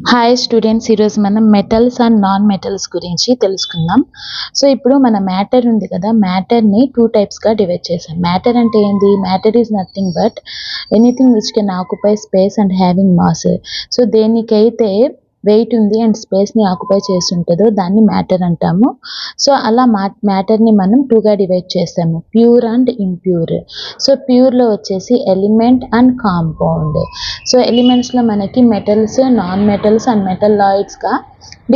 Hi students, ఈరోజు మనం metals and non metals గురించి తెలుసుకుందాం. సో ఇప్పుడు మన మ్యాటర్ ఉంది కదా, మ్యాటర్ని 2 టైప్స్గా డివైడ్ చేసాం. మ్యాటర్ అంటే ఏంది? Matter is nothing but anything which can occupy space and having mass. So దేనికైతే వెయిట్ ఉంది అండ్ స్పేస్ని ఆక్యుపై చేస్తుంటుందో దాన్ని మ్యాటర్ అంటాము. సో అలా మ్యాటర్ని మనం 2గా డివైడ్ చేస్తాము, ప్యూర్ అండ్ ఇంప్యూర్. సో ప్యూర్లో వచ్చేసి ఎలిమెంట్ అండ్ కాంపౌండ్. సో ఎలిమెంట్స్లో మనకి మెటల్స్, నాన్ మెటల్స్ అండ్ మెటలాయిడ్స్గా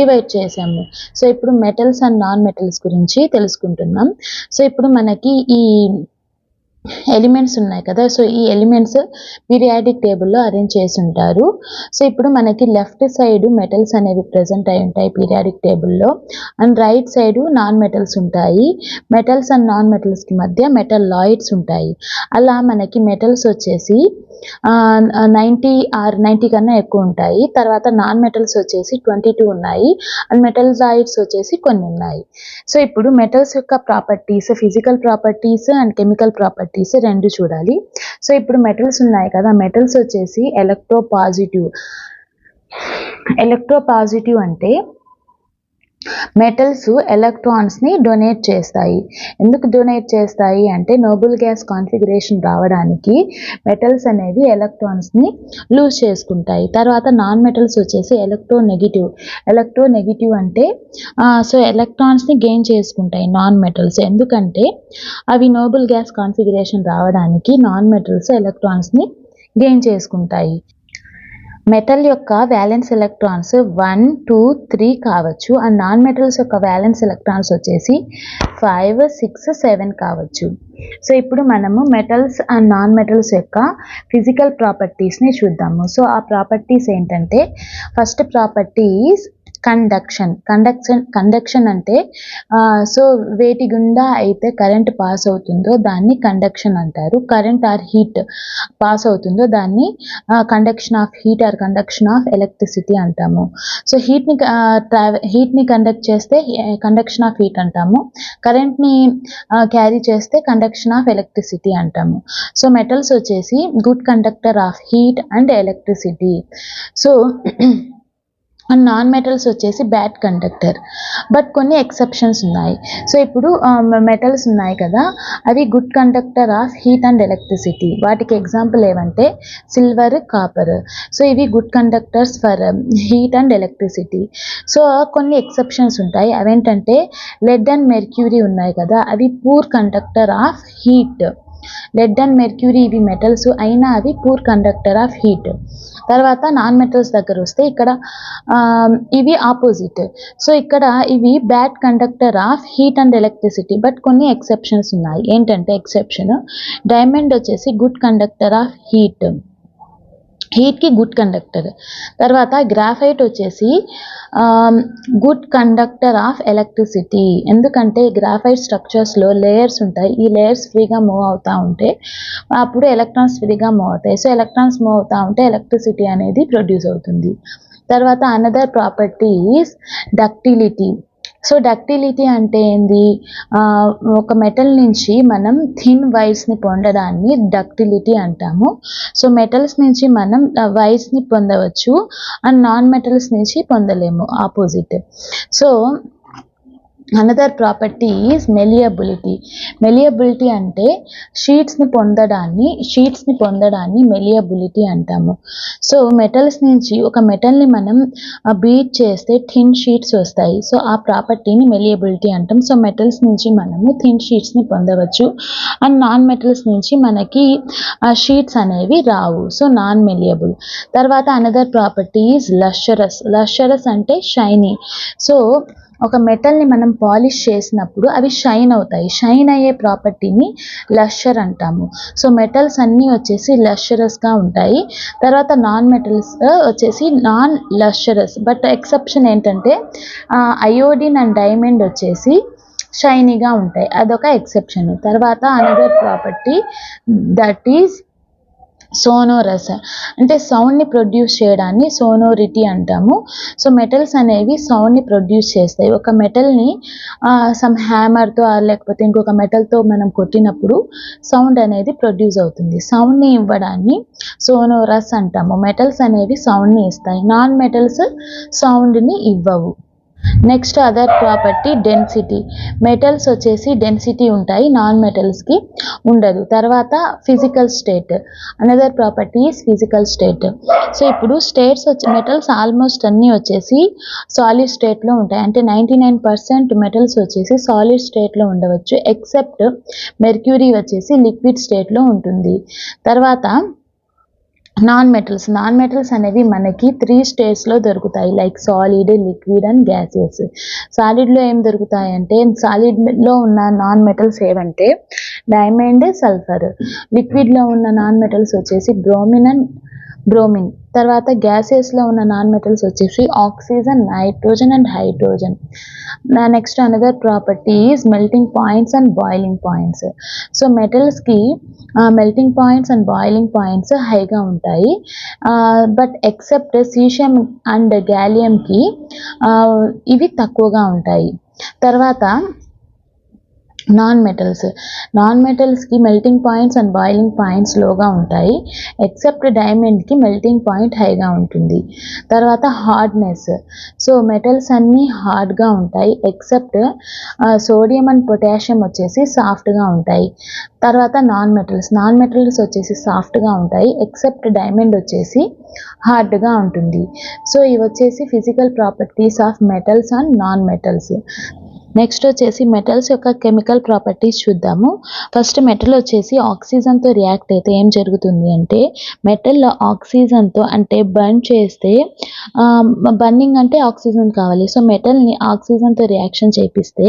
డివైడ్ చేసాము. సో ఇప్పుడు మెటల్స్ అండ్ నాన్ మెటల్స్ గురించి తెలుసుకుంటున్నాం. సో ఇప్పుడు మనకి ఈ ఎలిమెంట్స్ ఉన్నాయి కదా, సో ఈ ఎలిమెంట్స్ పీరియాడిక్ టేబుల్లో అరేంజ్ చేసి ఉంటారు. సో ఇప్పుడు మనకి లెఫ్ట్ సైడ్ మెటల్స్ అనేవి ప్రజెంట్ అయి ఉంటాయి పీరియాడిక్ టేబుల్లో, and right side non metals ఉంటాయి. మెటల్స్ అండ్ నాన్ మెటల్స్కి మధ్య మెటలాయిడ్స్ ఉంటాయి. అలా మనకి మెటల్స్ వచ్చేసి 90 కన్నా ఎక్కువ ఉంటాయి. తర్వాత నాన్ మెటల్స్ వచ్చేసి 22 ఉన్నాయి, అండ్ మెటలాయిడ్స్ వచ్చేసి కొన్ని ఉన్నాయి. సో ఇప్పుడు మెటల్స్ యొక్క properties, physical properties and chemical properties రెండు చూడాలి. సో ఇప్పుడు మెటల్స్ ఉన్నాయి కదా, మెటల్స్ వచ్చేసి ఎలక్ట్రోపాజిటివ్ అంటే మెటల్స్ ఎలక్ట్రాన్స్ని డొనేట్ చేస్తాయి. ఎందుకు డొనేట్ చేస్తాయి అంటే నోబుల్ గ్యాస్ కాన్ఫిగరేషన్ రావడానికి మెటల్స్ అనేవి ఎలక్ట్రాన్స్ని లూజ్ చేసుకుంటాయి. తర్వాత నాన్ మెటల్స్ వచ్చేసి ఎలక్ట్రోనెగటివ్ అంటే సో ఎలక్ట్రాన్స్ని గెయిన్ చేసుకుంటాయి నాన్ మెటల్స్. ఎందుకంటే అవి నోబుల్ గ్యాస్ కాన్ఫిగరేషన్ రావడానికి నాన్ మెటల్స్ ఎలక్ట్రాన్స్ని గెయిన్ చేసుకుంటాయి. మెటల్ యొక్క వ్యాలెన్స్ ఎలక్ట్రాన్స్ 1, 2, 3 కావచ్చు, అండ్ నాన్ మెటల్స్ యొక్క వ్యాలెన్స్ ఎలక్ట్రాన్స్ వచ్చేసి 5, 6, 7 కావచ్చు. సో ఇప్పుడు మనము మెటల్స్ అండ్ నాన్ మెటల్స్ యొక్క ఫిజికల్ ప్రాపర్టీస్ని చూద్దాము. సో ఆ ప్రాపర్టీస్ ఏంటంటే, ఫస్ట్ ప్రాపర్టీ ఈజ్ కండక్షన్ అంటే సో వేటి గుండా అయితే కరెంట్ పాస్ అవుతుందో దాన్ని కండక్షన్ అంటారు. కరెంట్ ఆర్ హీట్ పాస్ అవుతుందో దాన్ని conduction of heat are conduction of electricity అంటాము. సో హీట్ని కండక్ట్ చేస్తే కండక్షన్ ఆఫ్ హీట్ అంటాము, కరెంట్ని క్యారీ చేస్తే కండక్షన్ ఆఫ్ ఎలక్ట్రిసిటీ అంటాము. సో మెటల్స్ వచ్చేసి good conductor of heat and electricity. So and non metals వచ్చేసి బ్యాడ్ కండక్టర్, బట్ కొన్ని exceptions ఉన్నాయి. సో ఇప్పుడు మెటల్స్ ఉన్నాయి కదా, అవి good conductor of heat and electricity. వాటికి ఎగ్జాంపుల్ ఏమంటే సిల్వర్, కాపర్. సో ఇవి good conductors for heat and electricity. So కొన్ని ఎక్సెప్షన్స్ ఉంటాయి, అవేంటంటే లెడ్ అండ్ మెర్క్యూరీ ఉన్నాయి కదా, అవి poor conductor of heat. Lead and mercury ఇవి మెటల్స్ అయినా అవి పూర్ కండక్టర్ ఆఫ్ హీట్. తర్వాత నాన్ మెటల్స్ దగ్గర వస్తే ఇక్కడ ఇవి ఆపోజిట్. సో ఇక్కడ ఇవి bad conductor of heat and electricity, but కొన్ని ఎక్సెప్షన్స్ ఉన్నాయి. ఏంటంటే ఎక్సెప్షన్, డైమండ్ వచ్చేసి గుడ్ కండక్టర్ ఆఫ్ హీట్కి గుడ్ కండక్టర్. తర్వాత గ్రాఫైట్ వచ్చేసి గుడ్ కండక్టర్ ఆఫ్ ఎలక్ట్రిసిటీ. ఎందుకంటే గ్రాఫైట్ స్ట్రక్చర్స్లో లేయర్స్ ఉంటాయి, ఈ లేయర్స్ ఫ్రీగా మూవ్ అవుతూ ఉంటే అప్పుడు ఎలక్ట్రాన్స్ ఫ్రీగా మూవ్ అవుతాయి. సో ఎలక్ట్రాన్స్ మూవ్ అవుతూ ఉంటే ఎలక్ట్రిసిటీ అనేది ప్రొడ్యూస్ అవుతుంది. తర్వాత another property is ductility. So ductility అంటే ఏంది? ఒక మెటల్ నుంచి మనం థిన్ వైర్స్ని పొందడాన్ని డక్టిలిటీ అంటాము. సో మెటల్స్ నుంచి మనం వైర్స్ని పొందవచ్చు, అండ్ నాన్ మెటల్స్ నుంచి పొందలేము, opposite. So another property is malleability అంటే షీట్స్ని పొందడాన్ని మెలియబిలిటీ అంటాము. సో మెటల్స్ నుంచి ఒక మెటల్ని మనం బీట్ చేస్తే థిన్ షీట్స్ వస్తాయి. సో ఆ ప్రాపర్టీని మెలియబిలిటీ అంటాం. సో మెటల్స్ నుంచి మనము థిన్ షీట్స్ని పొందవచ్చు, అండ్ నాన్ మెటల్స్ నుంచి మనకి షీట్స్ అనేవి రావు. So non మెలియబుల్. తర్వాత అనదర్ ప్రాపర్టీ ఈజ్ లషరస్ అంటే షైనీ. సో ఒక మెటల్ని మనం పాలిష్ చేసినప్పుడు అవి షైన్ అవుతాయి, షైన్ అయ్యే ప్రాపర్టీని లషర్ అంటాము. సో మెటల్స్ అన్నీ వచ్చేసి లషరస్గా ఉంటాయి. తర్వాత నాన్ మెటల్స్ వచ్చేసి నాన్ లషరస్, బట్ ఎక్సెప్షన్ ఏంటంటే అయోడిన్ అండ్ డైమండ్ వచ్చేసి షైనీగా ఉంటాయి, అదొక ఎక్సెప్షన్. తర్వాత అనదర్ ప్రాపర్టీ దట్ ఈజ్ సోనోరస్ అంటే సౌండ్ని ప్రొడ్యూస్ చేయడాన్ని సోనోరిటీ అంటాము. సో మెటల్స్ అనేవి సౌండ్ని ప్రొడ్యూస్ చేస్తాయి. ఒక మెటల్ని సమ్ హ్యామర్తో లేకపోతే ఇంకొక మెటల్తో మనం కొట్టినప్పుడు సౌండ్ అనేది ప్రొడ్యూస్ అవుతుంది. సౌండ్ని ఇవ్వడాన్ని సోనోరస్ అంటాము. మెటల్స్ అనేవి సౌండ్ని ఇస్తాయి, నాన్ మెటల్స్ సౌండ్ని ఇవ్వవు. Next other property density. Metals వచ్చేసి డెన్సిటీ ఉంటాయి, నాన్ మెటల్స్కి ఉండదు. తర్వాత physical state, another property is physical state. So ఇప్పుడు స్టేట్స్ వచ్చి మెటల్స్ ఆల్మోస్ట్ అన్నీ వచ్చేసి సాలిడ్ స్టేట్లో ఉంటాయి. అంటే 99% మెటల్స్ వచ్చేసి సాలిడ్ స్టేట్లో ఉండవచ్చు, ఎక్సెప్ట్ మెర్క్యూరీ వచ్చేసి లిక్విడ్ స్టేట్లో ఉంటుంది. తర్వాత నాన్ మెటల్స్ అనేవి మనకి 3 స్టేట్స్లో దొరుకుతాయి, like solid, liquid and gaseous. సాలిడ్లో ఏం దొరుకుతాయంటే, సాలిడ్లో ఉన్న నాన్ మెటల్స్ ఏవంటే డైమండ్, సల్ఫర్. లిక్విడ్లో ఉన్న నాన్ మెటల్స్ వచ్చేసి బ్రోమిన్. తర్వాత గ్యాసెస్లో ఉన్న నాన్ మెటల్స్ వచ్చేసి oxygen, nitrogen and hydrogen. Next another property is melting points and boiling points. So మెటల్స్కి melting points and boiling points హైగా ఉంటాయి, బట్ ఎక్సెప్ట్ సీషియం అండ్ గ్యాలియంకి ఇవి తక్కువగా ఉంటాయి. తర్వాత నాన్ మెటల్స్కి melting points and boiling points లోగా ఉంటాయి, ఎక్సెప్ట్ డైమండ్కి మెల్టింగ్ పాయింట్ హైగా ఉంటుంది. తర్వాత హార్డ్నెస్. సో మెటల్స్ అన్నీ హార్డ్గా ఉంటాయి, ఎక్సెప్ట్ సోడియం అండ్ పొటాషియం వచ్చేసి సాఫ్ట్గా ఉంటాయి. తర్వాత నాన్ మెటల్స్ వచ్చేసి సాఫ్ట్గా ఉంటాయి, ఎక్సెప్ట్ డైమండ్ వచ్చేసి హార్డ్గా ఉంటుంది. సో ఇవి వచ్చేసి physical properties of metals and non metals. Next వచ్చేసి మెటల్స్ యొక్క కెమికల్ ప్రాపర్టీస్ చూద్దాము. ఫస్ట్ మెటల్ వచ్చేసి ఆక్సిజన్తో రియాక్ట్ అయితే ఏం జరుగుతుంది అంటే, మెటల్లో ఆక్సిజన్తో అంటే బర్న్ చేస్తే, బర్నింగ్ అంటే ఆక్సిజన్ కావాలి, సో మెటల్ని ఆక్సిజన్తో రియాక్షన్ చేపిస్తే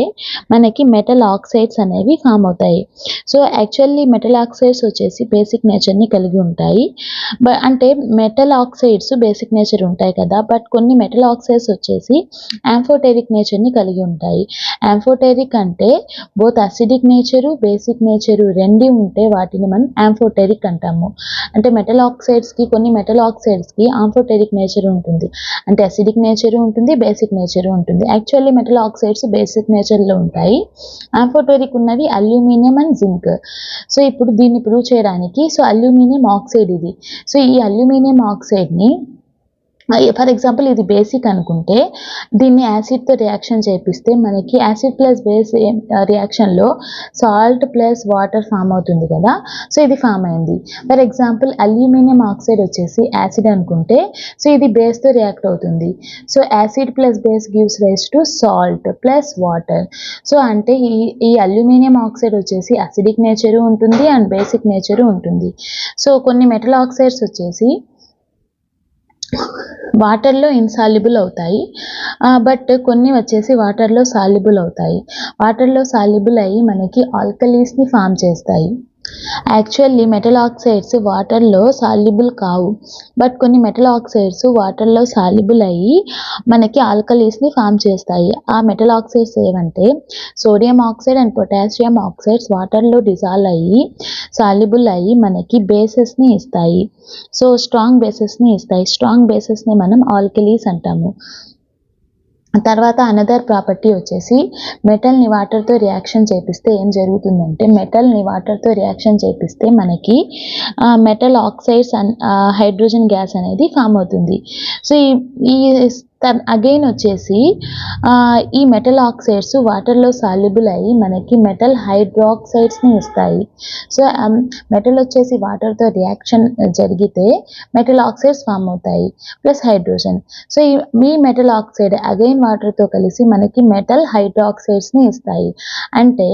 మనకి మెటల్ ఆక్సైడ్స్ అనేవి ఫామ్ అవుతాయి. సో యాక్చువల్లీ మెటల్ ఆక్సైడ్స్ వచ్చేసి బేసిక్ నేచర్ని కలిగి ఉంటాయి. అంటే మెటల్ ఆక్సైడ్స్ బేసిక్ నేచర్ ఉంటాయి కదా, బట్ కొన్ని మెటల్ ఆక్సైడ్స్ వచ్చేసి యాంఫోటెరిక్ నేచర్ని కలిగి ఉంటాయి. యాంఫోటెరిక్ అంటే both acidic nature, basic nature రెండు ఉంటే వాటిని మనం యాంఫోటెరిక్ అంటాము. అంటే కొన్ని మెటల్ ఆక్సైడ్స్కి యాంఫోటెరిక్ నేచర్ ఉంటుంది, అంటే అసిడిక్ నేచరు ఉంటుంది, బేసిక్ నేచరు ఉంటుంది. యాక్చువల్లీ మెటల్ ఆక్సైడ్స్ బేసిక్ నేచర్లో ఉంటాయి, యాంఫోటెరిక్ ఉన్నవి అల్యూమినియం అండ్ జింక్. సో ఇప్పుడు దీన్ని ప్రూవ్ చేయడానికి, సో అల్యూమినియం ఆక్సైడ్ ఇది. సో ఈ అల్యూమినియం ఆక్సైడ్ని ఫర్ ఎగ్జాంపుల్ ఇది బేసిక్ అనుకుంటే, దీన్ని యాసిడ్తో రియాక్షన్ చేపిస్తే మనకి యాసిడ్ ప్లస్ బేస్ రియాక్షన్లో సాల్ట్ ప్లస్ వాటర్ ఫామ్ అవుతుంది కదా. సో ఇది ఫామ్ అయింది. ఫర్ ఎగ్జాంపుల్ అల్యూమినియం ఆక్సైడ్ వచ్చేసి యాసిడ్ అనుకుంటే, సో ఇది బేస్తో రియాక్ట్ అవుతుంది. So acid plus base gives rise to salt plus water. So అంటే ఈ అల్యూమినియం ఆక్సైడ్ వచ్చేసి అసిడిక్ నేచరు ఉంటుంది అండ్ బేసిక్ నేచరు ఉంటుంది. సో కొన్ని మెటల్ ఆక్సైడ్స్ వచ్చేసి వాటర్లో ఇన్సాల్యుబుల్ అవుతాయి, బట్ కొన్ని వచ్చేసి వాటర్లో సాల్యుబుల్ అవుతాయి. వాటర్లో సాల్యుబుల్ అయ్యి మనకి ఆల్కలీస్ని ఫామ్ చేస్తాయి. యాక్చువల్లీ మెటల్ ఆక్సైడ్స్ వాటర్లో సాల్యుబుల్ కావు, బట్ కొన్ని మెటల్ ఆక్సైడ్స్ వాటర్లో సాల్యుబుల్ అయ్యి మనకి ఆల్కలీస్ని ఫామ్ చేస్తాయి. ఆ మెటల్ ఆక్సైడ్స్ ఏవంటే sodium oxide and potassium oxides వాటర్లో డిజాల్వ్ అయ్యి సాల్యుబుల్ అయ్యి మనకి బేసెస్ని ఇస్తాయి. సో స్ట్రాంగ్ బేసెస్ని మనం ఆల్కలీస్ అంటాము. తర్వాత అనదర్ ప్రాపర్టీ వచ్చేసి మెటల్ని వాటర్తో రియాక్షన్ చేపిస్తే ఏం జరుగుతుందంటే, మెటల్ని వాటర్తో రియాక్షన్ చేపిస్తే మనకి metal oxides and hydrogen gas అనేది ఫామ్ అవుతుంది. సో ఈ అగైన్ వచ్చేసి ఈ మెటల్ ఆక్సైడ్స్ వాటర్లో సాల్యుబుల్ అయ్యి మనకి మెటల్ హైడ్రాక్సైడ్స్ని ఇస్తాయి. సో మెటల్ వచ్చేసి వాటర్తో రియాక్షన్ జరిగితే మెటల్ ఆక్సైడ్స్ ఫామ్ అవుతాయి ప్లస్ హైడ్రోజన్. సో ఈ మెటల్ ఆక్సైడ్ అగైన్ వాటర్తో కలిసి మనకి మెటల్ హైడ్రాక్సైడ్స్ని ఇస్తాయి. అంటే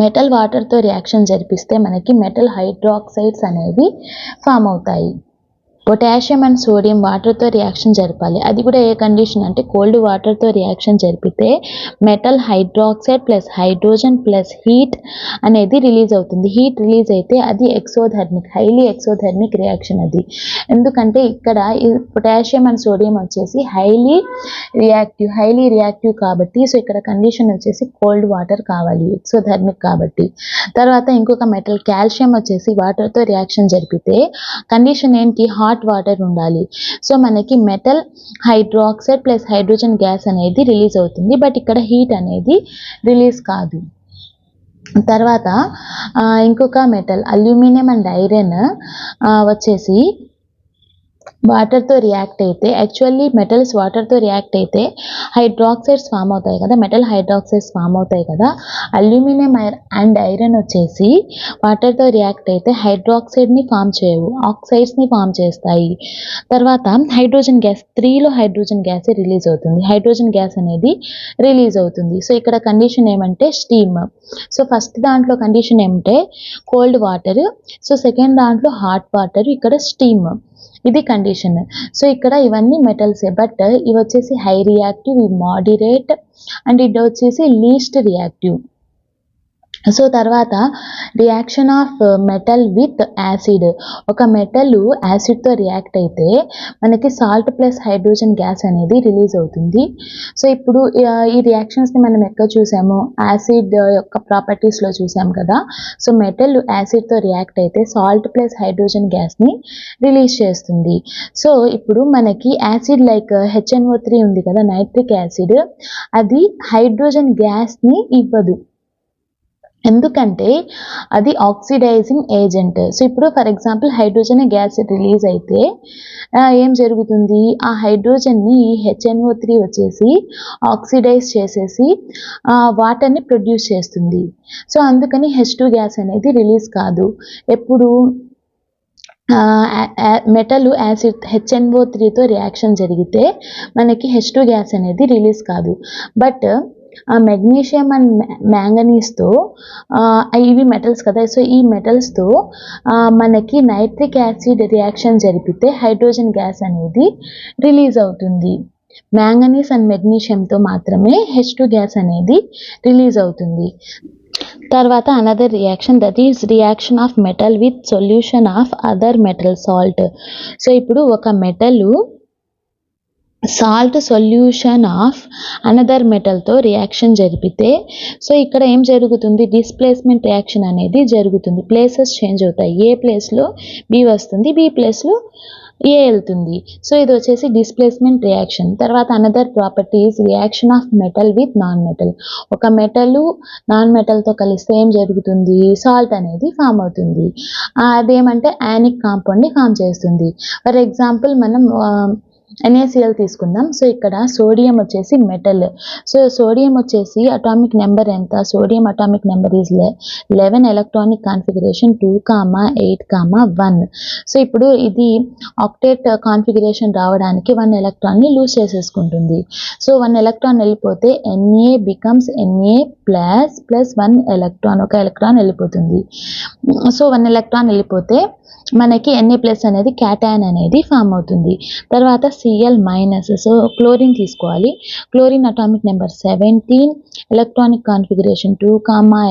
మెటల్ వాటర్తో రియాక్షన్ జరిపిస్తే మనకి మెటల్ హైడ్రాక్సైడ్స్ అనేవి ఫామ్ అవుతాయి. పొటాషియం అండ్ సోడియం వాటర్తో రియాక్షన్ జరపాలి. అది కూడా ఏ కండిషన్ అంటే కోల్డ్ వాటర్తో రియాక్షన్ జరిపితే metal hydroxide plus hydrogen plus heat అనేది రిలీజ్ అవుతుంది. హీట్ రిలీజ్ అయితే అది ఎక్సోథర్మిక్, హైలీ ఎక్సోథర్మిక్ రియాక్షన్ అది. ఎందుకంటే ఇక్కడ ఈ పొటాషియం అండ్ సోడియం వచ్చేసి హైలీ రియాక్టివ్ కాబట్టి సో ఇక్కడ కండిషన్ వచ్చేసి కోల్డ్ వాటర్ కావాలి, ఎక్సోథర్మిక్ కాబట్టి. తర్వాత ఇంకొక మెటల్ కాల్షియం వచ్చేసి వాటర్తో రియాక్షన్ జరిపితే కండిషన్ ఏంటి, హాట్ వాటర్ ఉండాలి. సో మనకి metal hydroxide plus hydrogen gas అనేది రిలీజ్ అవుతుంది, బట్ ఇక్కడ హీట్ అనేది రిలీజ్ కాదు. తర్వాత ఇంకొక మెటల్ అల్యూమినియం అండ్ ఐరన్ వచ్చేసి వాటర్తో రియాక్ట్ అయితే, యాక్చువల్లీ మెటల్స్ వాటర్తో రియాక్ట్ అయితే హైడ్రాక్సైడ్స్ ఫామ్ అవుతాయి కదా, మెటల్ హైడ్రాక్సైడ్స్ ఫామ్ అవుతాయి కదా. అల్యూమినియం అండ్ ఐరన్ వచ్చేసి వాటర్తో రియాక్ట్ అయితే హైడ్రాక్సైడ్ని ఫామ్ చేయవు, ఆక్సైడ్స్ని ఫామ్ చేస్తాయి. తర్వాత హైడ్రోజన్ గ్యాస్, 3లో హైడ్రోజన్ గ్యాస్ రిలీజ్ అవుతుంది, హైడ్రోజన్ గ్యాస్ అనేది రిలీజ్ అవుతుంది. సో ఇక్కడ కండిషన్ ఏమంటే స్టీమ్. సో ఫస్ట్ దాంట్లో కండిషన్ ఏమంటే కోల్డ్ వాటర్, సో సెకండ్ దాంట్లో హాట్ వాటర్, ఇక్కడ స్టీమ్, ఇది కండిషన్. సో ఇక్కడ ఇవన్నీ మెటల్సే, బట్ ఇవి వచ్చేసి హై రియాక్టివ్, ఇవి మోడరేట్ అండ్ ఇది వచ్చేసి లీస్ట్ రియాక్టివ్. సో తర్వాత reaction of metal with acid, ఒక మెటల్ యాసిడ్తో రియాక్ట్ అయితే మనకి సాల్ట్ ప్లస్ హైడ్రోజన్ గ్యాస్ అనేది రిలీజ్ అవుతుంది. సో ఇప్పుడు ఈ రియాక్షన్స్ని మనం ఎక్కడ చూసాము, యాసిడ్ యొక్క ప్రాపర్టీస్లో చూసాం కదా. సో మెటల్ యాసిడ్తో రియాక్ట్ అయితే సాల్ట్ ప్లస్ హైడ్రోజన్ గ్యాస్ని రిలీజ్ చేస్తుంది. సో ఇప్పుడు మనకి యాసిడ్ లైక్ HNO3 ఉంది కదా, నైట్రిక్ యాసిడ్, అది హైడ్రోజన్ గ్యాస్ని ఇవ్వదు, ఎందుకంటే అది ఆక్సిడైజింగ్ ఏజెంట్. సో ఇప్పుడు for example hydrogen gas release అయితే ఏం జరుగుతుంది, ఆ హైడ్రోజన్ని ఈ HNO3 వచ్చేసి ఆక్సిడైజ్ చేసేసి వాటర్ని ప్రొడ్యూస్ చేస్తుంది. సో అందుకని H2 గ్యాస్ అనేది రిలీజ్ కాదు. ఎప్పుడు మెటల్ యాసిడ్ HNO3తో రియాక్షన్ జరిగితే మనకి H2 గ్యాస్ అనేది రిలీజ్ కాదు. బట్ మెగ్నీషియం అండ్ మ్యాంగనీస్తో ఇవి మెటల్స్ కదా, సో ఈ మెటల్స్తో మనకి నైట్రిక్ యాసిడ్ రియాక్షన్ జరిపితే హైడ్రోజన్ గ్యాస్ అనేది రిలీజ్ అవుతుంది. మ్యాంగనీస్ అండ్ మెగ్నీషియంతో మాత్రమే H2 గ్యాస్ అనేది రిలీజ్ అవుతుంది. తర్వాత another reaction, that is reaction of metal with solution of other metal salt. So ఇప్పుడు ఒక metal salt solution of another మెటల్తో రియాక్షన్ జరిపితే సో ఇక్కడ ఏం జరుగుతుంది, డిస్ప్లేస్మెంట్ రియాక్షన్ అనేది జరుగుతుంది. ప్లేసెస్ చేంజ్ అవుతాయి, ఏ ప్లేస్లో B వస్తుంది, B ప్లేస్లో A వెళ్తుంది. సో ఇది వచ్చేసి డిస్ప్లేస్మెంట్ రియాక్షన్. తర్వాత another properties reaction of metal with non metal, ఒక మెటల్ నాన్ మెటల్తో కలిస్తే ఏం జరుగుతుంది, సాల్ట్ అనేది ఫామ్ అవుతుంది. అదేమంటే యానిక్ కాంపౌండ్ని ఫామ్ చేస్తుంది. ఫర్ ఎగ్జాంపుల్ మనం NaCl తీసుకుందాం. సో ఇక్కడ సోడియం వచ్చేసి మెటల్, సో సోడియం వచ్చేసి అటామిక్ నెంబర్ ఎంత, sodium atomic number is 11 electronic configuration 2, 8, 1. So ఇప్పుడు ఇది ఆక్టేట్ కాన్ఫిగరేషన్ రావడానికి 1 ఎలక్ట్రాన్ని లూజ్ చేసేసుకుంటుంది. సో 1 ఎలక్ట్రాన్ వెళ్ళిపోతే Na becomes Na plus 1 electron, ఒక ఎలక్ట్రాన్ వెళ్ళిపోతుంది. సో 1 ఎలక్ట్రాన్ వెళ్ళిపోతే మనకి Na+ అనేది క్యాటయాన్ అనేది ఫామ్ అవుతుంది. తర్వాత Cl-, సో క్లోరిన్ తీసుకోవాలి. Chlorine atomic number 17, electronic configuration 2,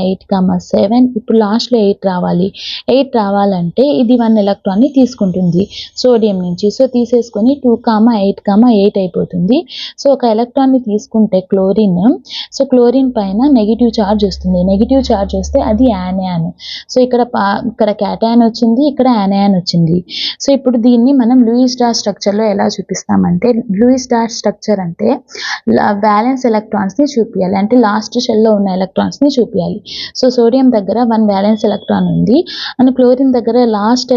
8, 7. ఇప్పుడు లాస్ట్లో 8 రావాలి. 8 రావాలంటే ఇది 1 ఎలక్ట్రాన్ని తీసుకుంటుంది సోడియం నుంచి. సో తీసేసుకొని 2, 8, 8 అయిపోతుంది. సో ఒక ఎలక్ట్రాన్ని తీసుకుంటే క్లోరిన్, సో క్లోరిన్ పైన నెగిటివ్ ఛార్జ్ వస్తుంది. నెగిటివ్ ఛార్జ్ వస్తే అది యానయాన్. సో ఇక్కడ క్యాటయాన్ వచ్చింది, ఇక్కడ యానయాన్ వచ్చింది. సో ఇప్పుడు దీన్ని మనం లూయిస్ డాట్ స్ట్రక్చర్లో ఎలా చూపిస్తామంటే, లూయిస్ డాట్ స్ట్రక్చర్ అంటే వ్యాలెన్స్ ఎలక్ట్రాన్స్ని చూపించాలి, అంటే లాస్ట్ షెల్లో ఉన్న ఎలక్ట్రాన్స్ని చూపించాలి. సో సోడియం దగ్గర 1 వ్యాలెన్స్ ఎలక్ట్రాన్ ఉంది అండ్ క్లోరిన్ దగ్గర లాస్ట్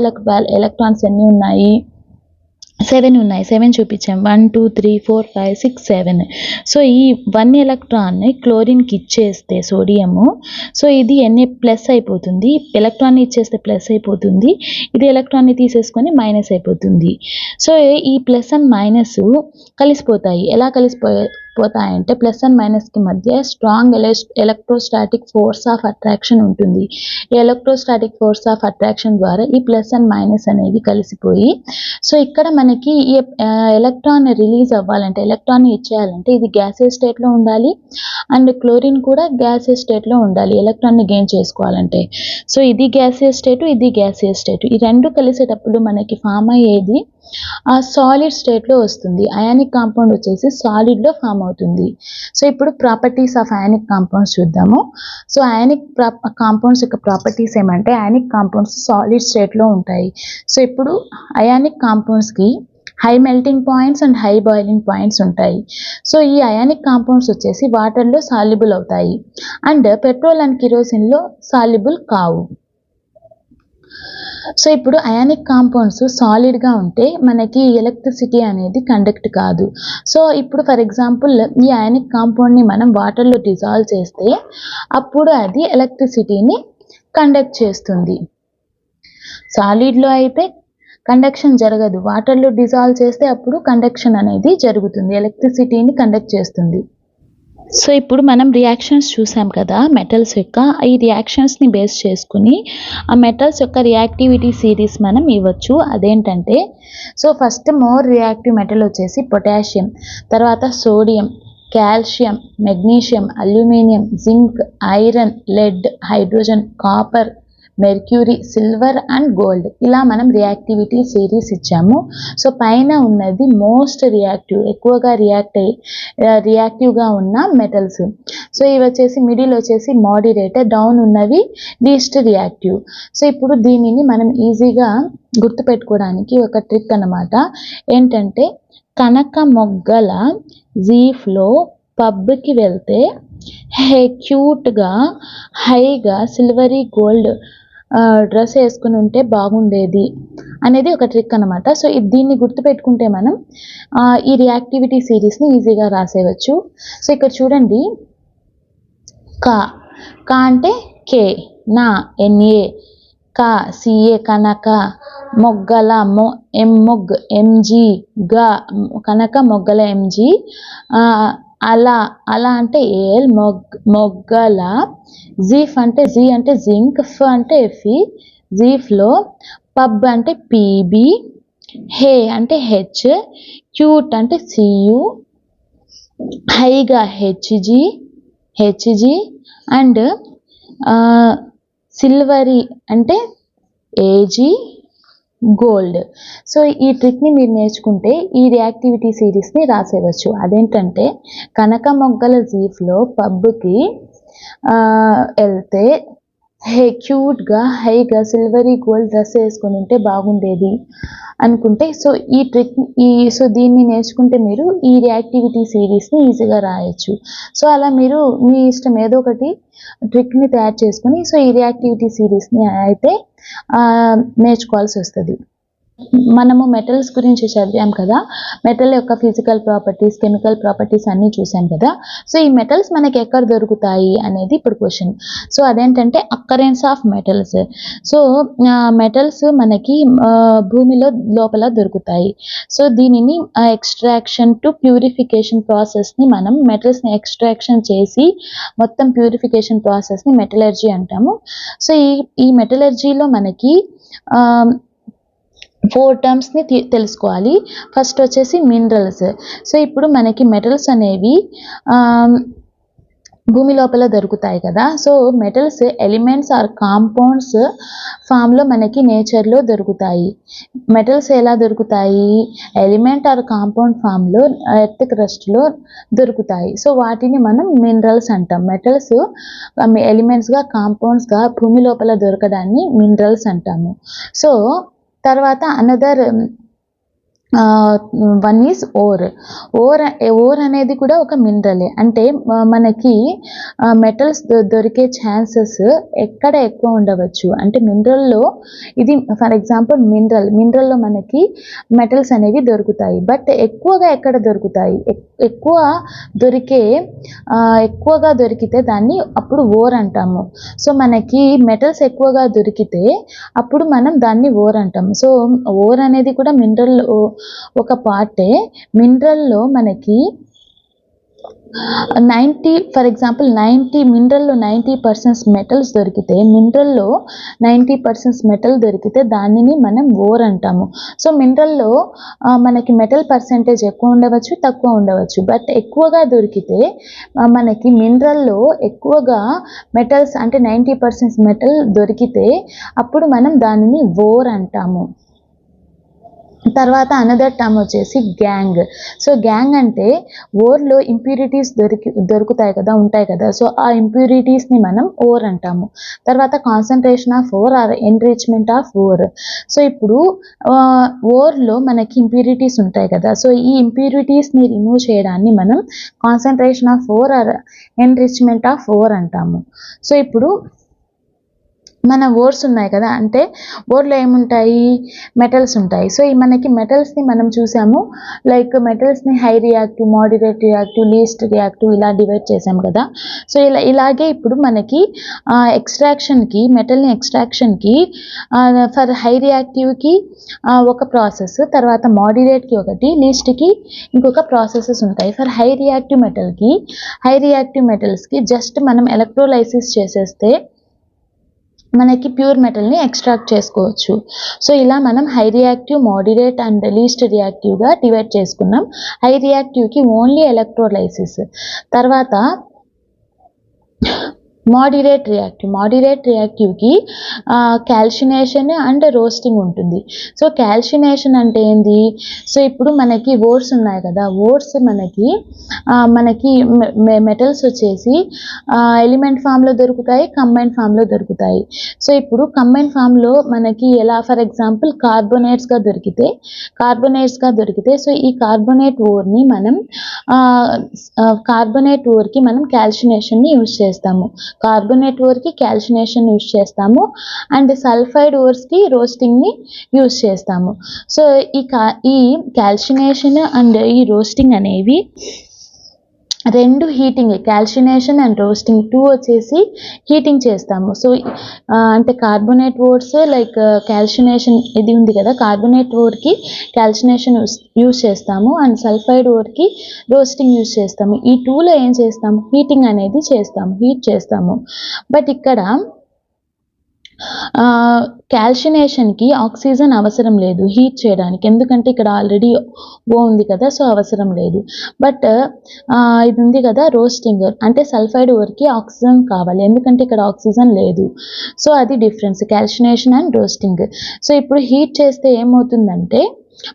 ఎలక్ట్రాన్స్ ఎన్ని ఉన్నాయి, 7 ఉన్నాయి. 7 చూపించాం, 1 2 3 4 5 6 7. సో ఈ 1 ఎలక్ట్రాన్ని క్లోరిన్కి ఇచ్చేస్తే సోడియము, సో ఇది Na+ అయిపోతుంది. ఎలక్ట్రాన్ని ఇచ్చేస్తే ప్లస్ అయిపోతుంది, ఇది ఎలక్ట్రాన్ని తీసేసుకొని మైనస్ అయిపోతుంది. సో ఈ ప్లస్ అండ్ మైనస్ కలిసిపోతాయి. ఎలా కలిసిపోతాయంటే ప్లస్ అండ్ మైనస్కి మధ్య strong electrostatic force of attraction ఉంటుంది. ఈ ఎలక్ట్రోస్టాటిక్ ఫోర్స్ ఆఫ్ అట్రాక్షన్ ద్వారా ఈ ప్లస్ అండ్ మైనస్ అనేవి కలిసిపోయి సో ఇక్కడ మనకి ఈ ఎలక్ట్రాన్ రిలీజ్ అవ్వాలంటే ఎలక్ట్రాన్ ఇచ్చేయాలంటే ఇది గ్యాసియస్ స్టేట్లో ఉండాలి అండ్ క్లోరిన్ కూడా గ్యాసియస్ స్టేట్లో ఉండాలి ఎలక్ట్రాన్ని గెయిన్ చేసుకోవాలంటే. సో ఇది గ్యాసియస్ స్టేట్, ఇది గ్యాసియస్ స్టేట్, ఈ రెండు కలిసేటప్పుడు మనకి ఫామ్ అయ్యేది ఆ సాలిడ్ స్టేట్లో వస్తుంది. అయానిక్ కాంపౌండ్ వచ్చేసి సాలిడ్లో ఫామ్ అవుతుంది. సో ఇప్పుడు ప్రాపర్టీస్ ఆఫ్ అయానిక్ కాంపౌండ్స్ చూద్దాము. సో అయానిక్ కాంపౌండ్స్ యొక్క ప్రాపర్టీస్ ఏమంటే అయానిక్ కాంపౌండ్స్ సాలిడ్ స్టేట్లో ఉంటాయి. సో ఇప్పుడు అయానిక్ కాంపౌండ్స్కి high melting points and high boiling points ఉంటాయి. సో ఈ అయానిక్ కాంపౌండ్స్ వచ్చేసి వాటర్లో సాల్యుబుల్ అవుతాయి అండ్ పెట్రోల్ అండ్ కిరోసిన్లో సాల్యుబుల్ కావు. సో ఇప్పుడు అయానిక్ కాంపౌండ్స్ సాలిడ్గా ఉంటే మనకి ఎలక్ట్రిసిటీ అనేది కండక్ట్ కాదు. సో ఇప్పుడు ఫర్ ఎగ్జాంపుల్ ఈ అయానిక్ కాంపౌండ్ని మనం వాటర్లో డిజాల్వ్ చేస్తే అప్పుడు అది ఎలక్ట్రిసిటీని కండక్ట్ చేస్తుంది. సాలిడ్లో అయితే కండక్షన్ జరగదు, వాటర్లో డిజాల్వ్ చేస్తే అప్పుడు కండక్షన్ అనేది జరుగుతుంది, ఎలక్ట్రిసిటీని కండక్ట్ చేస్తుంది. సో ఇప్పుడు మనం రియాక్షన్స్ చూసాం కదా మెటల్స్ యొక్క, ఈ రియాక్షన్స్ని బేస్ చేసుకుని ఆ మెటల్స్ యొక్క రియాక్టివిటీ సిరీస్ మనం ఇవ్వచ్చు. అదేంటంటే so first more reactive metal వచ్చేసి పొటాషియం, తర్వాత sodium, calcium, magnesium, aluminium, zinc, iron, lead, hydrogen, copper, mercury, silver and gold, ఇలా మనం రియాక్టివిటీ సిరీస్ ఇచ్చాము. సో పైన ఉన్నది మోస్ట్ రియాక్టివ్, ఎక్కువగా రియాక్టివ్గా ఉన్న మెటల్స్. సో ఇవి వచ్చేసి మిడిల్ వచ్చేసి మోడరేట్, డౌన్ ఉన్నవి లీస్ట్ రియాక్టివ్. సో ఇప్పుడు దీనిని మనం ఈజీగా గుర్తుపెట్టుకోవడానికి ఒక ట్రిక్ అన్నమాట. ఏంటంటే కనక మొగ్గల జీఫ్లో పబ్కి వెళ్తే క్యూట్గా హైగా సిల్వరీ గోల్డ్ డ్రెస్ వేసుకుని ఉంటే బాగుండేది అనేది ఒక ట్రిక్ అనమాట. సో దీన్ని గుర్తుపెట్టుకుంటే మనం ఈ రియాక్టివిటీ సిరీస్ని ఈజీగా రాసేయవచ్చు. సో ఇక్కడ చూడండి, కా అంటే కే, నా ఎన్ఏ, కా సిఏ కనక, మొగ్గల మొగ్ ఎంజీ, గా కనక మొగ్గల ఎంజీ, అలా అంటే ఏల్, మొగ్గల, జీఫ్ అంటే జీ అంటే జింక్, ఫ్ అంటే ఎఫ్ఈ జీఫ్లో, పబ్ అంటే పీబీ, హే అంటే హెచ్, క్యూట్ అంటే సియు, హైగా హెచ్జీ అండ్ సిల్వరీ అంటే ఏజీ, గోల్డ్. సో ఈ ట్రిక్ని మీరు నేర్చుకుంటే ఈ రియాక్టివిటీ సిరీస్ని రాసేయవచ్చు. అదేంటంటే కనక మొగ్గల జీఫ్లో పబ్కి వెళ్తే క్యూట్గా హైగా సిల్వరీ గోల్డ్ డ్రెస్ వేసుకొని ఉంటే బాగుండేది అనుకుంటే సో ఈ ట్రిక్ సో దీన్ని నేర్చుకుంటే మీరు ఈ రియాక్టివిటీ సిరీస్ని ఈజీగా రాయొచ్చు. సో అలా మీరు మీ ఇష్టం ఏదో ఒకటి ట్రిక్ని తయారు చేసుకొని సో ఈ రియాక్టివిటీ సిరీస్ని అయితే నేర్చుకోవాల్సి వస్తుంది. మనము మెటల్స్ గురించి చదివాం కదా, మెటల్ యొక్క ఫిజికల్ ప్రాపర్టీస్, కెమికల్ ప్రాపర్టీస్ అన్నీ చూసాం కదా. సో ఈ మెటల్స్ మనకి ఎక్కడ దొరుకుతాయి అనేది ఇప్పుడు క్వశ్చన్. సో అదేంటంటే occurrence of metals. So metals మనకి భూమిలో లోపల దొరుకుతాయి. సో దీనిని ఎక్స్ట్రాక్షన్ టు ప్యూరిఫికేషన్ ప్రాసెస్ని మనం మెటల్స్ని ఎక్స్ట్రాక్షన్ చేసి మొత్తం ప్యూరిఫికేషన్ ప్రాసెస్ని మెటలర్జీ అంటాము. సో ఈ మెటలర్జీలో మనకి 4 టర్మ్స్ని తెలుసుకోవాలి. ఫస్ట్ వచ్చేసి మినరల్స్. సో ఇప్పుడు మనకి మెటల్స్ అనేవి భూమి లోపల దొరుకుతాయి కదా. So metals elements or compounds ఫామ్లో మనకి నేచర్లో దొరుకుతాయి. మెటల్స్ ఎలా దొరుకుతాయి? ఎలిమెంట్ ఆర్ కాంపౌండ్ ఫామ్లో ఎర్త్ క్రస్ట్లో దొరుకుతాయి. సో వాటిని మనం మినరల్స్ అంటాం. మెటల్స్ ఎలిమెంట్స్గా, కాంపౌండ్స్గా భూమి లోపల దొరకడాన్ని మినరల్స్ అంటాము. సో తర్వాత అనదర్ వన్ ఈజ్ ఓర్ అనేది కూడా ఒక మినరలే. అంటే మనకి మెటల్స్ దొరికే ఛాన్సెస్ ఎక్కడ ఎక్కువ ఉండవచ్చు అంటే మినరల్లో, ఇది ఫర్ ఎగ్జాంపుల్ మినరల్లో మనకి మెటల్స్ అనేవి దొరుకుతాయి. బట్ ఎక్కువగా ఎక్కడ దొరుకుతాయి? ఎక్కువగా దొరికితే దాన్ని అప్పుడు ఓర్ అంటాము. సో మనకి మెటల్స్ ఎక్కువగా దొరికితే అప్పుడు మనం దాన్ని ఓర్ అంటాము. సో ఓర్ అనేది కూడా మినరల్ ఒక పార్టే. మినరల్లో మనకి 90 ఫర్ ఎగ్జాంపుల్ 90 మినరల్‌లో 90% మెటల్స్ దొరికితే, మినరల్‌లో 90% మెటల్ దొరికితే దానిని మనం ఓర్ అంటాము. సో, మినరల్‌లో మనకి మెటల్ పర్సెంటేజ్ ఎక్కువ ఉండవచ్చు, తక్కువ ఉండవచ్చు. బట్ ఎక్కువగా దొరికితే మనకి మినరల్‌లో ఎక్కువగా మెటల్స్ అంటే 90% మెటల్ దొరికితే అప్పుడు మనం దానిని ఓర్ అంటాము. తర్వాత అనదర్ టర్మ్ వచ్చేసి గ్యాంగ్. సో, గ్యాంగ్ అంటే ఓర్‌లో ఇంప్యూరిటీస్ దొరుకుతాయి కదా, ఉంటాయి కదా. సో, ఆ ఇంప్యూరిటీస్‌ని మనం ఓర్ అంటాము. తర్వాత concentration of ore or enrichment of ore. So, ఇప్పుడు ఓర్‌లో మనకి ఇంప్యూరిటీస్ ఉంటాయి కదా. సో, ఈ ఇంప్యూరిటీస్‌ని రిమూవ్ చేయడాన్ని మనం concentration of ore or enrichment of ore అంటాము. సో, ఇప్పుడు మన ఓర్స్ ఉన్నాయి కదా, అంటే ఓర్‌లో ఏముంటాయి, మెటల్స్ ఉంటాయి. సో, ఈ మనకి మెటల్స్‌ని మనం చూసాము. లైక్ మెటల్స్‌ని high reactive, moderate reactive, least reactive ఇలా డివైడ్ చేసాం కదా. సో, ఇలాగే ఇప్పుడు మనకి ఎక్స్ట్రాక్షన్‌కి, మెటల్‌ని ఎక్స్ట్రాక్షన్‌కి ఫర్ హై రియాక్టివ్‌కి ఒక ప్రాసెస్, తర్వాత మోడరేట్‌కి ఒకటి, లీస్ట్‌కి ఇంకొక ప్రాసెసెస్ ఉంటాయి. ఫర్ హై రియాక్టివ్ మెటల్స్‌కి జస్ట్ మనం ఎలక్ట్రోలైసిస్ చేసేస్తే మనకి ప్యూర్ మెటల్‌ని ఎక్స్ట్రాక్ట్ చేసుకోవచ్చు. సో, ఇలా మనం high reactive, moderate and least రియాక్టివ్‌గా డివైడ్ చేసుకున్నాం. హై రియాక్టివ్‌కి ఓన్లీ ఎలక్ట్రోలైసిస్. తర్వాత మోడరేట్ రియాక్టివ్‌కి కాల్సినేషన్ అండ్ రోస్టింగ్ ఉంటుంది. సో, కాల్సినేషన్ అంటే ఏంది? సో, ఇప్పుడు మనకి ఓర్స్ ఉన్నాయి కదా, ఓర్స్ మనకి మెటల్స్ వచ్చేసి ఎలిమెంట్ ఫామ్‌లో దొరుకుతాయి, కంబైన్డ్ ఫామ్‌లో దొరుకుతాయి. సో, ఇప్పుడు కంబైన్డ్ ఫామ్‌లో మనకి ఎలా, ఫర్ ఎగ్జాంపుల్ కార్బోనేట్స్‌గా దొరికితే సో, ఈ కార్బోనేట్ ఓర్‌ని మనం కార్బోనేట్ ఓర్‌కి మనం కాల్సినేషన్‌ని యూజ్ చేస్తాము. కార్బోనేట్ ఓర్‌కి కాల్సినేషన్ యూజ్ చేస్తాము అండ్ సల్ఫైడ్ ఓర్స్‌కి రోస్టింగ్‌ని యూజ్ చేస్తాము. సో, ఈ కాల్సినేషన్ అండ్ ఈ రోస్టింగ్ అనేవి రెండు హీటింగ్, కాల్సినేషన్ అండ్ రోస్టింగ్ 2 వచ్చేసి హీటింగ్ చేస్తాము. సో, అంటే కార్బోనేట్ ఓర్స్ లైక్ కాల్సినేషన్ ఇది ఉంది కదా, కార్బోనేట్ ఓర్‌కి కాల్సినేషన్ యూజ్ చేస్తాము అండ్ సల్ఫైడ్ ఓర్‌కి రోస్టింగ్ యూజ్ చేస్తాము. ఈ 2లో ఏం చేస్తాము, హీటింగ్ అనేది హీట్ చేస్తాము. బట్ ఇక్కడ కాల్సినేషన్‌కి ఆక్సిజన్ అవసరం లేదు హీట్ చేయడానికి. ఎందుకంటే ఇక్కడ ఆల్రెడీ ఓ ఉంది కదా, సో, అవసరం లేదు. బట్ ఇది ఉంది కదా రోస్టింగ్, అంటే సల్ఫైడ్ ఓర్‌కి ఆక్సిజన్ కావాలి. ఎందుకంటే ఇక్కడ ఆక్సిజన్ లేదు. సో, అది difference calcination and roasting. So, ఇప్పుడు హీట్ చేస్తే ఏమవుతుందంటే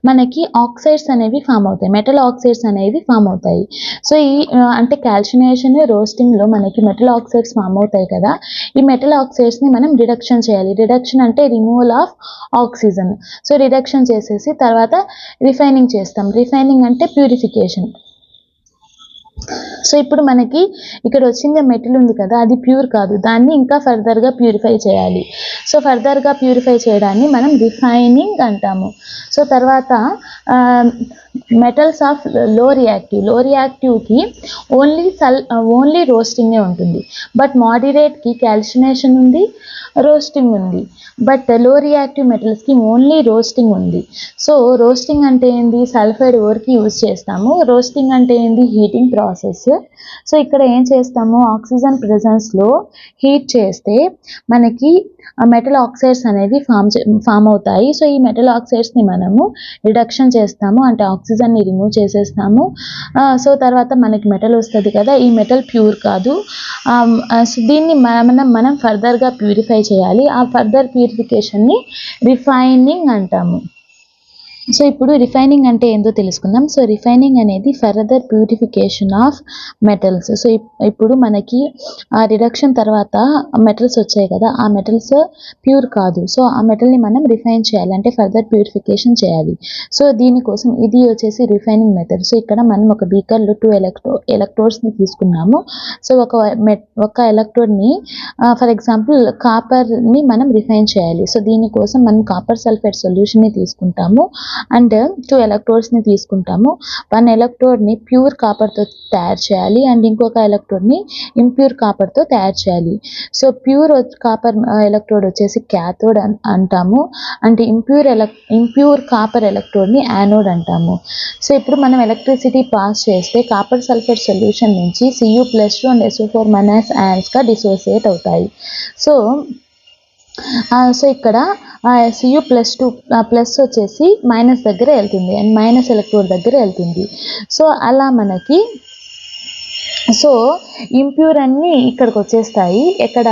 మనకి ఆక్సైడ్స్ అనేవి ఫామ్ అవుతాయి, మెటల్ ఆక్సైడ్స్ అనేవి ఫామ్ అవుతాయి. సో, అంటే కాల్సినేషన్, రోస్టింగ్‌లో మనకి మెటల్ ఆక్సైడ్స్ ఫామ్ అవుతాయి కదా. ఈ మెటల్ ఆక్సైడ్స్‌ని మనం రిడక్షన్ చేయాలి. రిడక్షన్ అంటే removal of oxygen. So, reduction చేసేసి తర్వాత రిఫైనింగ్ చేస్తాం. రిఫైనింగ్ అంటే ప్యూరిఫికేషన్. సో, ఇప్పుడు మనకి ఇక్కడ వచ్చింది మెటల్ ఉంది కదా, అది ప్యూర్ కాదు. దాన్ని ఇంకా ఫర్దర్‌గా ప్యూరిఫై చేయాలి. సో, ఫర్దర్‌గా ప్యూరిఫై చేయడాన్ని మనం రిఫైనింగ్ అంటాము. సో, తర్వాత మెటల్స్ ఆఫ్ లో రియాక్టివ్‌కి ఓన్లీ రోస్టింగే ఉంటుంది. బట్ మోడరేట్‌కి కాల్సినేషన్ ఉంది, రోస్టింగ్ ఉంది. బట్ లో రియాక్టివ్ మెటల్స్‌కి ఓన్లీ రోస్టింగ్ ఉంది. సో, రోస్టింగ్ అంటే ఏంది, సల్ఫైడ్ ఓర్‌కి యూజ్ చేస్తాము. రోస్టింగ్ అంటే ఏంది, హీటింగ్ ప్రాసెస్. సో, ఇక్కడ ఏం చేస్తాము, ఆక్సిజన్ ప్రెజెన్స్‌లో హీట్ చేస్తే మనకి మెటల్ ఆక్సైడ్స్ అనేవి ఫామ్ అవుతాయి. సో, ఈ మెటల్ ఆక్సైడ్స్‌ని మనము రిడక్షన్ చేస్తాము, అంటే ఆక్సిజన్ని రిమూవ్ చేసేస్తాము. సో, తర్వాత మనకి మెటల్ వస్తుంది కదా, ఈ మెటల్ ప్యూర్ కాదు. సో, దీన్ని మనం ఫర్దర్‌గా ప్యూరిఫై చేయాలి. ఆ ఫర్దర్ ప్యూరిఫికేషన్ని రిఫైనింగ్ అంటాము. సో, ఇప్పుడు రిఫైనింగ్ అంటే ఏందో తెలుసుకుందాం. సో, రిఫైనింగ్ అనేది further purification of metals. So, ఇప్పుడు మనకి ఆ రిడక్షన్ తర్వాత మెటల్స్ వచ్చాయి కదా, ఆ మెటల్స్ ప్యూర్ కాదు. సో, ఆ మెటల్‌ని మనం రిఫైన్ చేయాలి, అంటే ఫర్దర్ ప్యూరిఫికేషన్ చేయాలి. సో, దీనికోసం ఇది వచ్చేసి రిఫైనింగ్ మెథడ్. సో, ఇక్కడ మనం ఒక బీకర్‌లో 2 ఎలక్ట్రోడ్స్‌ని తీసుకున్నాము. సో, ఒక ఎలక్ట్రోడ్‌ని ఫర్ ఎగ్జాంపుల్ కాపర్‌ని మనం రిఫైన్ చేయాలి. సో, దీనికోసం మనం కాపర్ సల్ఫేట్ సొల్యూషన్‌ని తీసుకుంటాము. అండ్ 2 ఎలక్ట్రోడ్స్ని తీసుకుంటాము. 1 ఎలక్ట్రోడ్ని ప్యూర్ కాపర్తో తయారు చేయాలి అండ్ ఇంకొక ఎలక్ట్రోడ్ని ఇంప్యూర్ కాపర్తో తయారు చేయాలి. సో ప్యూర్ కాపర్ ఎలక్ట్రోడ్ వచ్చేసి క్యాథోడ్ అంటాము అండ్ ఇంప్యూర్ కాపర్ ఎలక్ట్రోడ్ని యానోడ్ అంటాము. సో ఇప్పుడు మనం ఎలక్ట్రిసిటీ పాస్ చేస్తే కాపర్ సల్ఫేట్ సొల్యూషన్ నుంచి Cu+2 అండ్ SO4- ionsగా డిసోసియేట్ అవుతాయి. సో ఇక్కడ Cu+2 ప్లస్ వచ్చేసి మైనస్ దగ్గర వెళ్తుంది అండ్ మైనస్ ఎలక్ట్రోడ్ దగ్గర వెళ్తుంది. సో అలా మనకి ఇంప్యూర్ అన్నీ ఇక్కడికి వచ్చేస్తాయి, ఎక్కడ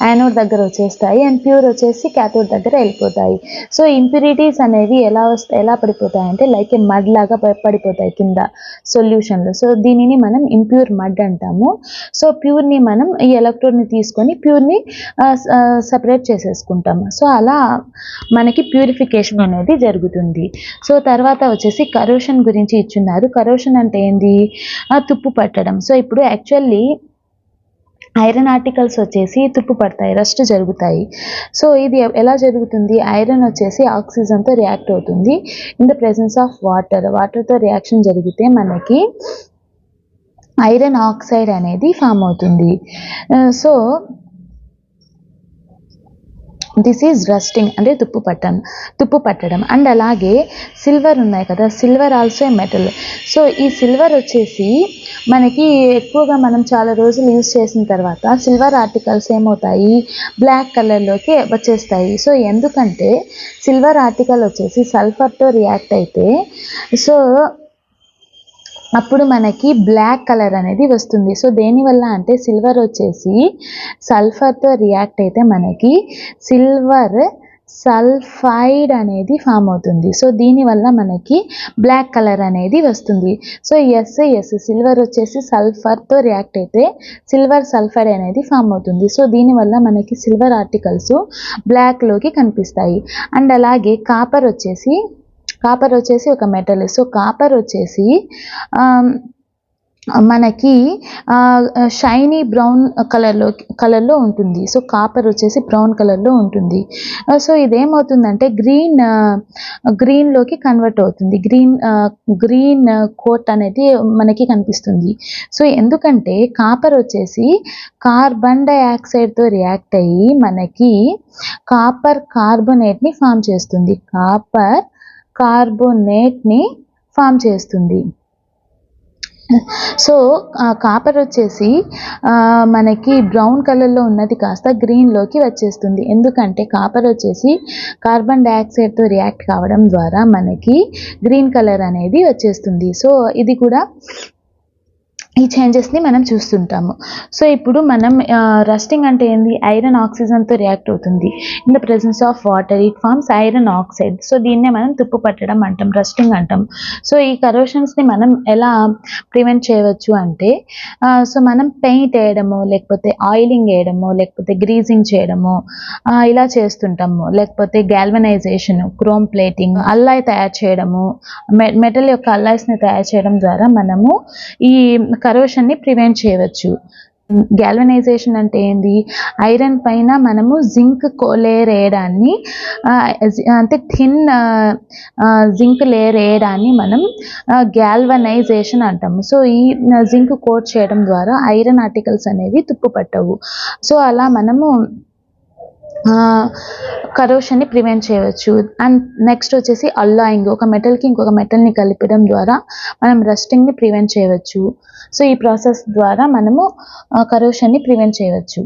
యానోడ్ దగ్గర వచ్చేస్తాయి అండ్ ప్యూర్ వచ్చేసి క్యాథోడ్ దగ్గర వెళ్ళిపోతాయి. సో ఇంప్యూరిటీస్ అనేవి ఎలా పడిపోతాయి అంటే లైక్ మడ్ లాగా పడిపోతాయి కింద సొల్యూషన్లో. సో దీనిని మనం ఇంప్యూర్ మడ్ అంటాము. సో ప్యూర్ని మనం ఈ ఎలక్ట్రోడ్ని తీసుకొని ప్యూర్ని సపరేట్ చేసేసుకుంటాము. సో అలా మనకి ప్యూరిఫికేషన్ అనేది జరుగుతుంది. సో తర్వాత వచ్చేసి కరోషన్ గురించి ఇచ్చున్నారు. కరోషన్ అంటే ఏంది? తుప్పు పట్టడం. సో ఇప్పుడు యాక్చువల్లీ ఐరన్ ఆర్టికల్స్ వచ్చేసి తుప్పు పడతాయి, రస్ట్ జరుగుతాయి. సో ఇది ఎలా జరుగుతుంది? ఐరన్ వచ్చేసి ఆక్సిజన్తో రియాక్ట్ అవుతుంది ఇన్ ద ప్రెసెన్స్ ఆఫ్ వాటర్తో రియాక్షన్ జరిగితే మనకి ఐరన్ ఆక్సైడ్ అనేది ఫామ్ అవుతుంది. సో దిస్ ఈజ్ రస్టింగ్ అంటే తుప్పు పట్టడం. అండ్ అలాగే సిల్వర్ ఉన్నాయి కదా, సిల్వర్ ఆల్సో మెటల్. సో ఈ సిల్వర్ వచ్చేసి మనకి ఎక్కువగా మనం చాలా రోజులు యూజ్ చేసిన తర్వాత సిల్వర్ ఆర్టికల్స్ ఏమవుతాయి? బ్లాక్ కలర్లోకి వచ్చేస్తాయి. సో ఎందుకంటే సిల్వర్ ఆర్టికల్ వచ్చేసి సల్ఫర్తో రియాక్ట్ అయితే సో అప్పుడు మనకి బ్లాక్ కలర్ అనేది వస్తుంది. సో దేనివల్ల అంటే సిల్వర్ వచ్చేసి సల్ఫర్తో రియాక్ట్ అయితే మనకి సిల్వర్ సల్ఫైడ్ అనేది ఫామ్ అవుతుంది. సో దీనివల్ల మనకి బ్లాక్ కలర్ అనేది వస్తుంది. సో సిల్వర్ వచ్చేసి సల్ఫర్తో రియాక్ట్ అయితే సిల్వర్ సల్ఫైడ్ అనేది ఫామ్ అవుతుంది. సో దీనివల్ల మనకి సిల్వర్ ఆర్టికల్స్ బ్లాక్లోకి కనిపిస్తాయి. అండ్ అలాగే కాపర్ వచ్చేసి ఒక మెటల్. సో కాపర్ వచ్చేసి మనకి షైనీ బ్రౌన్ కలర్లో ఉంటుంది. సో కాపర్ వచ్చేసి బ్రౌన్ కలర్లో ఉంటుంది. సో ఇదేమవుతుందంటే గ్రీన్లోకి కన్వర్ట్ అవుతుంది. గ్రీన్ కోట్ అనేది మనకి కనిపిస్తుంది. సో ఎందుకంటే కాపర్ వచ్చేసి కార్బన్ డైఆక్సైడ్తో రియాక్ట్ అయ్యి మనకి కాపర్ కార్బోనేట్ని ఫామ్ చేస్తుంది. సో కాపర్ వచ్చేసి మనకి బ్రౌన్ కలర్లో ఉన్నది కాస్త గ్రీన్లోకి వచ్చేస్తుంది. ఎందుకంటే కాపర్ వచ్చేసి కార్బన్ డైఆక్సైడ్తో రియాక్ట్ కావడం ద్వారా మనకి గ్రీన్ కలర్ అనేది వచ్చేస్తుంది. సో ఇది కూడా ఈ చేంజెస్ని మనం చూస్తుంటాము. సో ఇప్పుడు మనం రస్టింగ్ అంటే ఏంది? ఐరన్ ఆక్సిజన్తో రియాక్ట్ అవుతుంది in the presence of water, it forms iron oxide. So దీన్నే మనం తుప్పు పట్టడం అంటాం, రస్టింగ్ అంటాం. సో ఈ కరోషన్స్ని మనం ఎలా ప్రివెంట్ చేయవచ్చు అంటే సో మనం పెయింట్ వేయడము, లేకపోతే ఆయిలింగ్ వేయడము, లేకపోతే గ్రీజింగ్ చేయడము ఇలా చేస్తుంటాము. లేకపోతే గ్యాల్వనైజేషన్, క్రోమ్ ప్లేటింగ్, అల్లాయ్ తయారు చేయడము, మెటల్ యొక్క అల్లాయ్స్ని తయారు చేయడం ద్వారా మనము ఈ కరోషన్ని ప్రివెంట్ చేయవచ్చు. గ్యాల్వనైజేషన్ అంటే ఏంది? ఐరన్ పైన మనము జింక్ లేయర్ వేయడాన్ని అంటే థిన్ జింక్ లేయర్ వేయడాన్ని మనం గ్యాల్వనైజేషన్ అంటాము. సో ఈ జింక్ కోట్ చేయడం ద్వారా ఐరన్ ఆర్టికల్స్ అనేవి తుప్పు పట్టవు. సో అలా మనము కరోషన్ని ప్రివెంట్ చేయవచ్చు. అండ్ నెక్స్ట్ వచ్చేసి అల్లాయింగ్, ఒక మెటల్కి ఇంకొక మెటల్ని కలిపడం ద్వారా మనం రస్టింగ్ని ప్రివెంట్ చేయవచ్చు. సో ఈ ప్రాసెస్ ద్వారా మనము కరోషన్ని ప్రివెంట్ చేయవచ్చు.